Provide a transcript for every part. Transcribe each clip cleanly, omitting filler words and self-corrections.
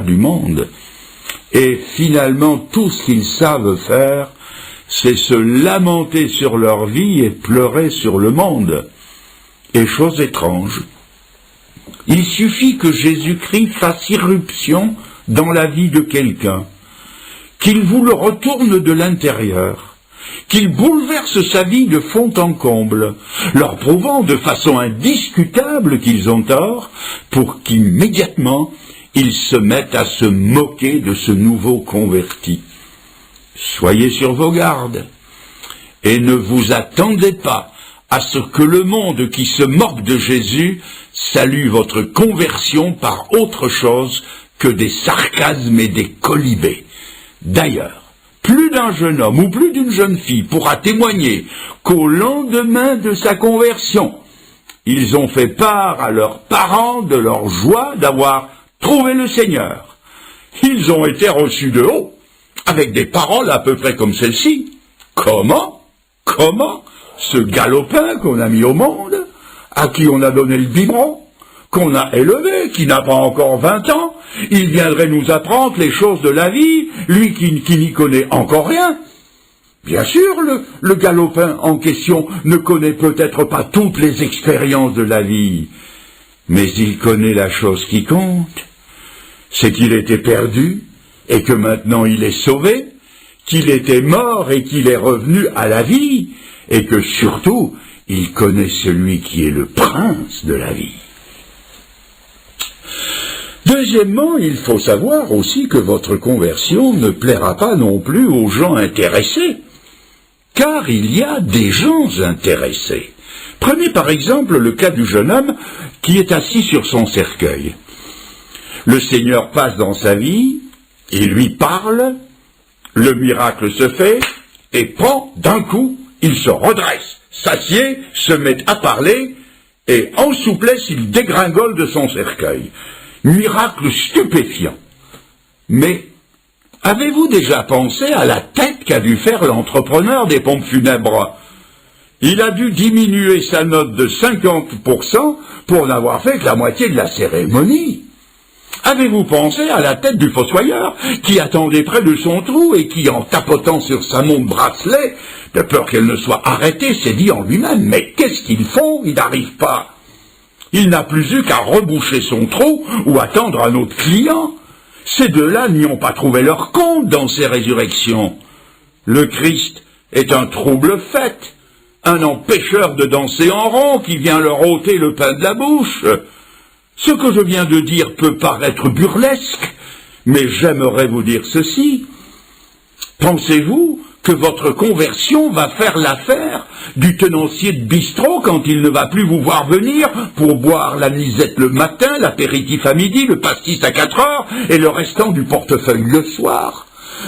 du monde. Et finalement, tout ce qu'ils savent faire, c'est se lamenter sur leur vie et pleurer sur le monde. Et chose étrange, il suffit que Jésus-Christ fasse irruption dans la vie de quelqu'un, qu'il vous le retourne de l'intérieur, qu'il bouleverse sa vie de fond en comble, leur prouvant de façon indiscutable qu'ils ont tort, pour qu'immédiatement ils se mettent à se moquer de ce nouveau converti. Soyez sur vos gardes, et ne vous attendez pas à ce que le monde qui se moque de Jésus salue votre conversion par autre chose que des sarcasmes et des colibés. D'ailleurs, plus d'un jeune homme ou plus d'une jeune fille pourra témoigner qu'au lendemain de sa conversion, ils ont fait part à leurs parents de leur joie d'avoir trouvé le Seigneur. Ils ont été reçus de haut, avec des paroles à peu près comme celle-ci. Comment ce galopin qu'on a mis au monde, à qui on a donné le biberon, qu'on a élevé, qui n'a pas encore 20 ans, il viendrait nous apprendre les choses de la vie, lui qui n'y connaît encore rien. Bien sûr, le galopin en question ne connaît peut-être pas toutes les expériences de la vie, mais il connaît la chose qui compte, c'est qu'il était perdu, et que maintenant il est sauvé, qu'il était mort et qu'il est revenu à la vie, et que surtout, il connaît celui qui est le prince de la vie. Deuxièmement, il faut savoir aussi que votre conversion ne plaira pas non plus aux gens intéressés, car il y a des gens intéressés. Prenez par exemple le cas du jeune homme qui est assis sur son cercueil. Le Seigneur passe dans sa vie, il lui parle, le miracle se fait, et d'un coup, il se redresse, s'assied, se met à parler, et en souplesse, il dégringole de son cercueil. Miracle stupéfiant. Mais avez-vous déjà pensé à la tête qu'a dû faire l'entrepreneur des pompes funèbres? Il a dû diminuer sa note de 50% pour n'avoir fait que la moitié de la cérémonie. Avez-vous pensé à la tête du fossoyeur qui attendait près de son trou et qui, en tapotant sur sa montre bracelet, de peur qu'elle ne soit arrêtée, s'est dit en lui-même « Mais qu'est-ce qu'ils font? Ils n'arrivent pas !» Il n'a plus eu qu'à reboucher son trou ou attendre un autre client. Ces deux-là n'y ont pas trouvé leur compte dans ces résurrections. Le Christ est un trouble fait, un empêcheur de danser en rond qui vient leur ôter le pain de la bouche. Ce que je viens de dire peut paraître burlesque, mais j'aimerais vous dire ceci. Pensez-vous que votre conversion va faire l'affaire du tenancier de bistrot quand il ne va plus vous voir venir pour boire la nisette le matin, l'apéritif à midi, le pastis à 4 heures et le restant du portefeuille le soir?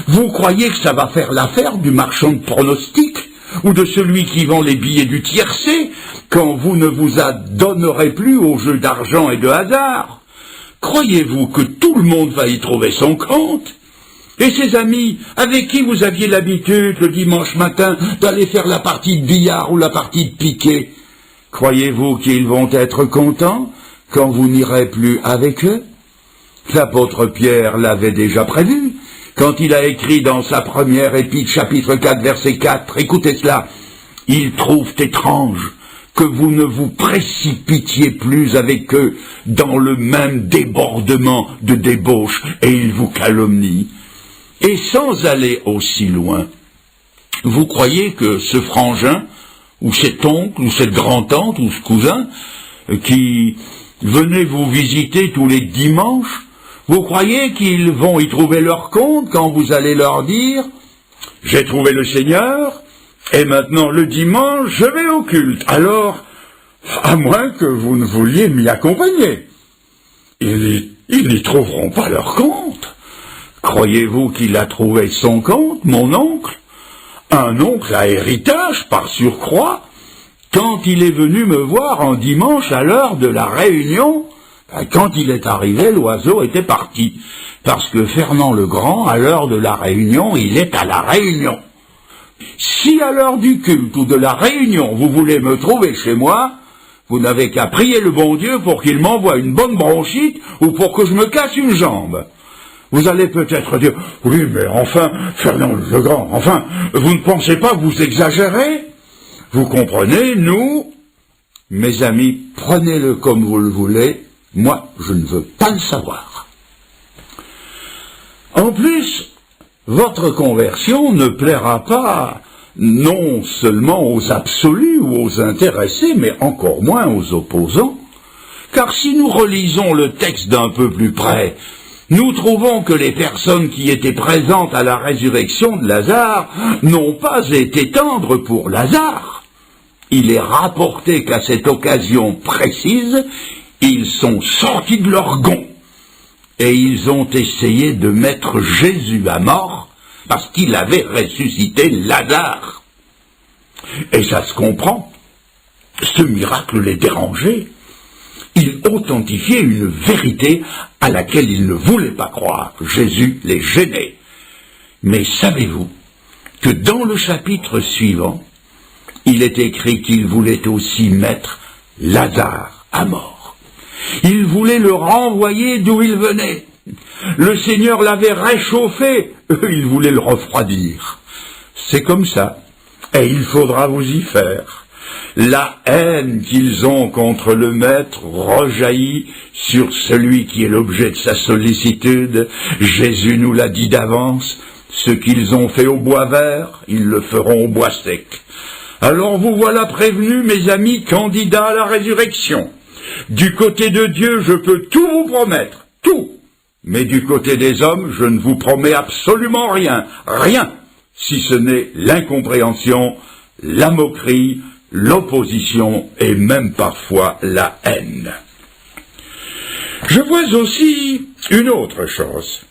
Vous croyez que ça va faire l'affaire du marchand de pronostics ou de celui qui vend les billets du tiercé, quand vous ne vous adonnerez plus aux jeux d'argent et de hasard? Croyez-vous que tout le monde va y trouver son compte? Et ces amis, avec qui vous aviez l'habitude, le dimanche matin, d'aller faire la partie de billard ou la partie de piquet, croyez-vous qu'ils vont être contents quand vous n'irez plus avec eux? L'apôtre Pierre l'avait déjà prévu, quand il a écrit dans sa première épître, chapitre 4, verset 4, écoutez cela, « Ils trouvent étrange que vous ne vous précipitiez plus avec eux dans le même débordement de débauche, et ils vous calomnient. » Et sans aller aussi loin, vous croyez que ce frangin, ou cet oncle, ou cette grand-tante, ou ce cousin, qui venait vous visiter tous les dimanches, vous croyez qu'ils vont y trouver leur compte quand vous allez leur dire « J'ai trouvé le Seigneur, et maintenant le dimanche, je vais au culte. Alors, à moins que vous ne vouliez m'y accompagner. » Ils n'y trouveront pas leur compte. Croyez-vous qu'il a trouvé son compte, mon oncle? Un oncle à héritage, par surcroît, quand il est venu me voir un dimanche à l'heure de la réunion. Quand il est arrivé, l'oiseau était parti, parce que Fernand le Grand, à l'heure de la réunion, il est à la réunion. Si à l'heure du culte ou de la réunion, vous voulez me trouver chez moi, vous n'avez qu'à prier le bon Dieu pour qu'il m'envoie une bonne bronchite ou pour que je me casse une jambe. Vous allez peut-être dire, oui, mais enfin, Fernand le Grand, enfin, vous ne pensez pas que vous exagérez? Vous comprenez, nous, mes amis, prenez-le comme vous le voulez, moi, je ne veux pas le savoir. En plus, votre conversion ne plaira pas non seulement aux absolus ou aux intéressés, mais encore moins aux opposants. Car si nous relisons le texte d'un peu plus près, nous trouvons que les personnes qui étaient présentes à la résurrection de Lazare n'ont pas été tendres pour Lazare. Il est rapporté qu'à cette occasion précise, ils sont sortis de leur gonds et ils ont essayé de mettre Jésus à mort parce qu'il avait ressuscité Lazare. Et ça se comprend. Ce miracle les dérangeait. Il authentifiait une vérité à laquelle ils ne voulaient pas croire. Jésus les gênait. Mais savez-vous que dans le chapitre suivant, il est écrit qu'il voulait aussi mettre Lazare à mort. Il voulait le renvoyer d'où il venait. Le Seigneur l'avait réchauffé, eux, ils voulaient le refroidir. C'est comme ça, et il faudra vous y faire. La haine qu'ils ont contre le Maître rejaillit sur celui qui est l'objet de sa sollicitude. Jésus nous l'a dit d'avance, ce qu'ils ont fait au bois vert, ils le feront au bois sec. Alors vous voilà prévenus, mes amis, candidats à la résurrection. Du côté de Dieu, je peux tout vous promettre, tout. Mais du côté des hommes, je ne vous promets absolument rien, rien, si ce n'est l'incompréhension, la moquerie, l'opposition et même parfois la haine. Je vois aussi une autre chose,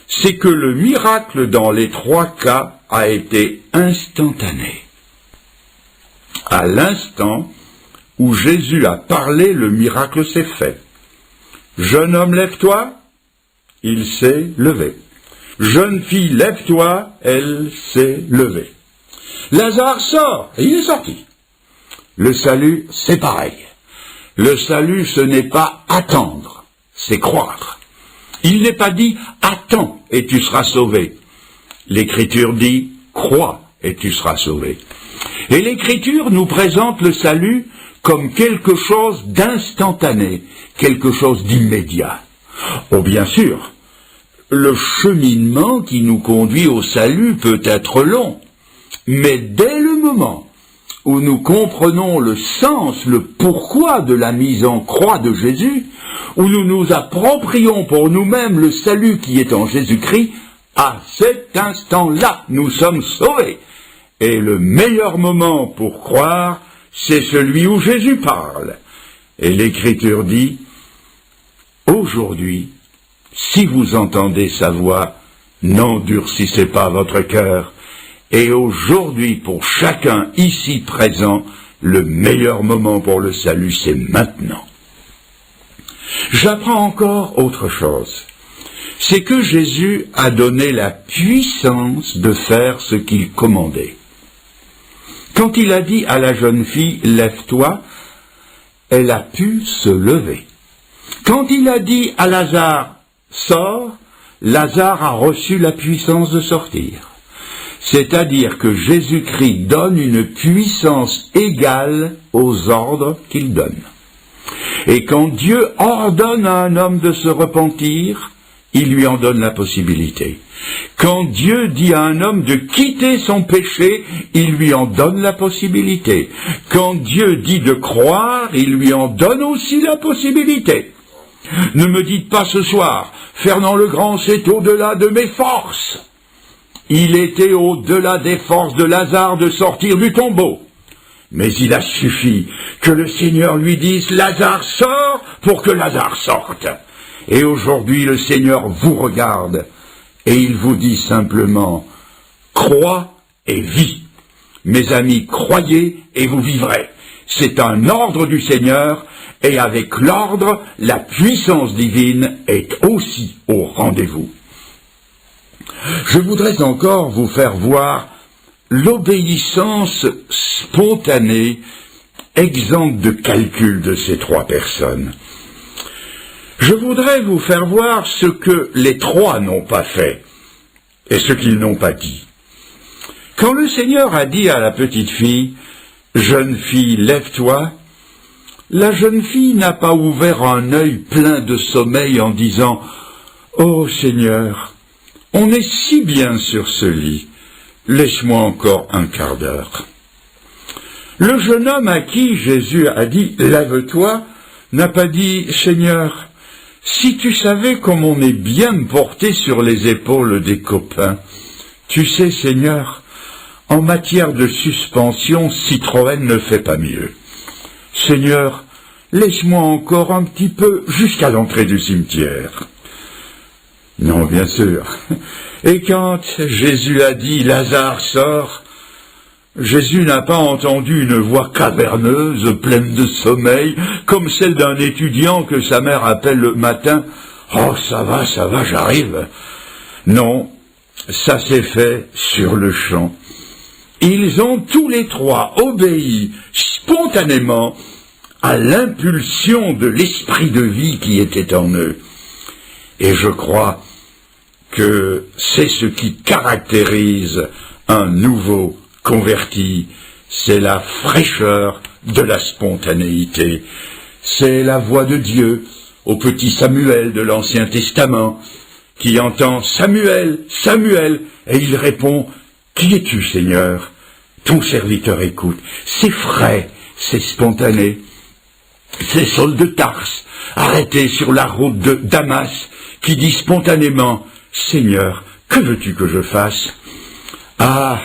c'est que le miracle dans les trois cas a été instantané. À l'instant où Jésus a parlé, le miracle s'est fait. Jeune homme, lève-toi, il s'est levé. Jeune fille, lève-toi, elle s'est levée. Lazare sort, et il est sorti. Le salut, c'est pareil. Le salut, ce n'est pas attendre, c'est croire. Il n'est pas dit « attends et tu seras sauvé ». L'Écriture dit « crois et tu seras sauvé ». Et l'Écriture nous présente le salut comme quelque chose d'instantané, quelque chose d'immédiat. Oh, bien sûr, le cheminement qui nous conduit au salut peut être long, mais dès le moment où nous comprenons le sens, le pourquoi de la mise en croix de Jésus, où nous nous approprions pour nous-mêmes le salut qui est en Jésus-Christ, à cet instant-là, nous sommes sauvés. Et le meilleur moment pour croire, c'est celui où Jésus parle. Et l'Écriture dit, « Aujourd'hui, si vous entendez sa voix, n'endurcissez pas votre cœur. » Et aujourd'hui, pour chacun ici présent, le meilleur moment pour le salut, c'est maintenant. J'apprends encore autre chose. C'est que Jésus a donné la puissance de faire ce qu'il commandait. Quand il a dit à la jeune fille « Lève-toi », elle a pu se lever. Quand il a dit à Lazare « Sors », Lazare a reçu la puissance de sortir. C'est-à-dire que Jésus-Christ donne une puissance égale aux ordres qu'il donne. Et quand Dieu ordonne à un homme de se repentir, il lui en donne la possibilité. Quand Dieu dit à un homme de quitter son péché, il lui en donne la possibilité. Quand Dieu dit de croire, il lui en donne aussi la possibilité. Ne me dites pas ce soir, Fernand le Grand, c'est au-delà de mes forces. Il était au-delà des forces de Lazare de sortir du tombeau. Mais il a suffi que le Seigneur lui dise « Lazare sort » pour que Lazare sorte. Et aujourd'hui, le Seigneur vous regarde et il vous dit simplement « Crois et vis ». Mes amis, croyez et vous vivrez. C'est un ordre du Seigneur et avec l'ordre, la puissance divine est aussi au rendez-vous. Je voudrais encore vous faire voir l'obéissance spontanée, exempte de calcul de ces trois personnes. Je voudrais vous faire voir ce que les trois n'ont pas fait et ce qu'ils n'ont pas dit. Quand le Seigneur a dit à la petite fille, « Jeune fille, lève-toi », la jeune fille n'a pas ouvert un œil plein de sommeil en disant « Oh Seigneur, on est si bien sur ce lit, laisse-moi encore un quart d'heure. » Le jeune homme à qui Jésus a dit « Lève-toi » n'a pas dit « Seigneur, si tu savais comme on est bien me porter sur les épaules des copains, tu sais Seigneur, en matière de suspension, Citroën ne fait pas mieux. Seigneur, laisse-moi encore un petit peu jusqu'à l'entrée du cimetière. » Non, bien sûr. Et quand Jésus a dit « Lazare sort », Jésus n'a pas entendu une voix caverneuse, pleine de sommeil, comme celle d'un étudiant que sa mère appelle le matin. « Oh, ça va, j'arrive. » Non, ça s'est fait sur le champ. Ils ont tous les trois obéi spontanément à l'impulsion de l'esprit de vie qui était en eux. Et je crois que c'est ce qui caractérise un nouveau converti, c'est la fraîcheur de la spontanéité. C'est la voix de Dieu au petit Samuel de l'Ancien Testament qui entend « Samuel, Samuel » et il répond « Qui es-tu, Seigneur ?» Ton serviteur écoute. C'est frais, c'est spontané. C'est Saul de Tarse, arrêté sur la route de Damas, qui dit spontanément « Seigneur, que veux-tu que je fasse ?» Ah,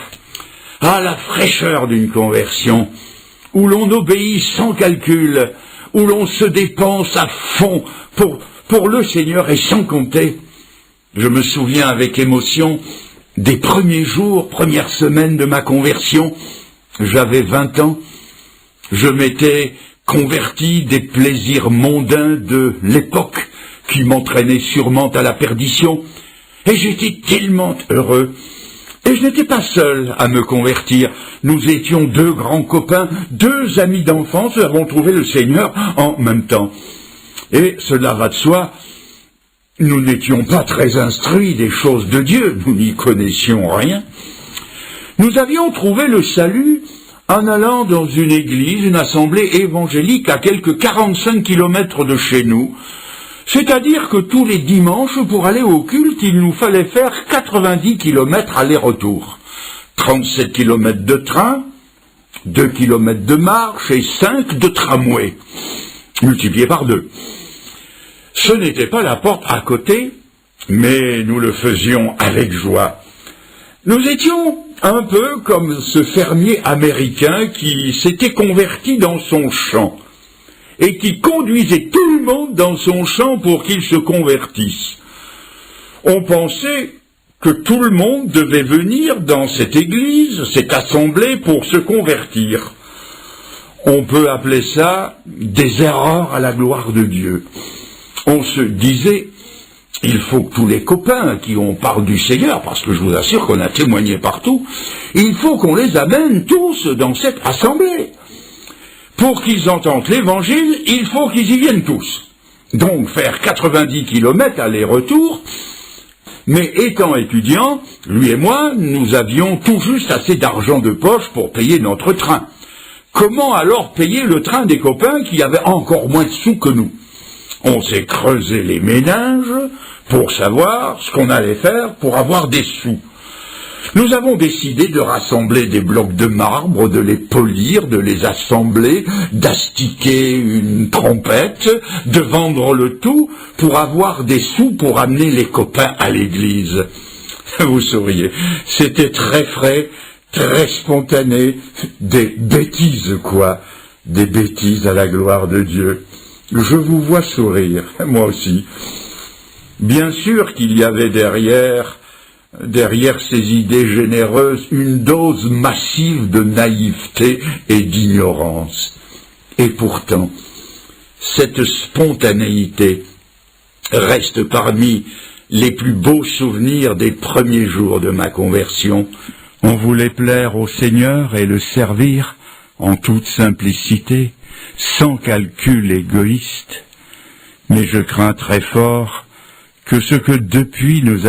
la fraîcheur d'une conversion, où l'on obéit sans calcul, où l'on se dépense à fond pour le Seigneur et sans compter. Je me souviens avec émotion des premiers jours, premières semaines de ma conversion. J'avais 20 ans, je m'étais converti des plaisirs mondains de l'époque qui m'entraînaient sûrement à la perdition, et j'étais tellement heureux. Et je n'étais pas seul à me convertir. Nous étions 2 grands copains, 2 amis d'enfance, nous avons trouvé le Seigneur en même temps. Et cela va de soi, nous n'étions pas très instruits des choses de Dieu, nous n'y connaissions rien. Nous avions trouvé le salut en allant dans une église, une assemblée évangélique à quelques 45 kilomètres de chez nous. C'est-à-dire que tous les dimanches, pour aller au culte, il nous fallait faire 90 kilomètres aller-retour. 37 kilomètres de train, 2 kilomètres de marche et 5 de tramway, multipliés par 2. Ce n'était pas la porte à côté, mais nous le faisions avec joie. Nous étions un peu comme ce fermier américain qui s'était converti dans son champ et qui conduisait tout le monde dans son champ pour qu'il se convertisse. On pensait que tout le monde devait venir dans cette église, cette assemblée, pour se convertir. On peut appeler ça des erreurs à la gloire de Dieu. On se disait, il faut que tous les copains qui on parle du Seigneur, parce que je vous assure qu'on a témoigné partout, il faut qu'on les amène tous dans cette assemblée. Pour qu'ils entendent l'évangile, il faut qu'ils y viennent tous. Donc faire 90 kilomètres aller-retour, mais étant étudiants, lui et moi, nous avions tout juste assez d'argent de poche pour payer notre train. Comment alors payer le train des copains qui avaient encore moins de sous que nous? On s'est creusé les méninges pour savoir ce qu'on allait faire pour avoir des sous. Nous avons décidé de rassembler des blocs de marbre, de les polir, de les assembler, d'astiquer une trompette, de vendre le tout pour avoir des sous pour amener les copains à l'église. Vous souriez, c'était très frais, très spontané, des bêtises quoi, des bêtises à la gloire de Dieu. Je vous vois sourire, moi aussi. Bien sûr qu'il y avait derrière ces idées généreuses, une dose massive de naïveté et d'ignorance. Et pourtant, cette spontanéité reste parmi les plus beaux souvenirs des premiers jours de ma conversion. On voulait plaire au Seigneur et le servir en toute simplicité, sans calcul égoïste. mais je crains très fort que ce que depuis nous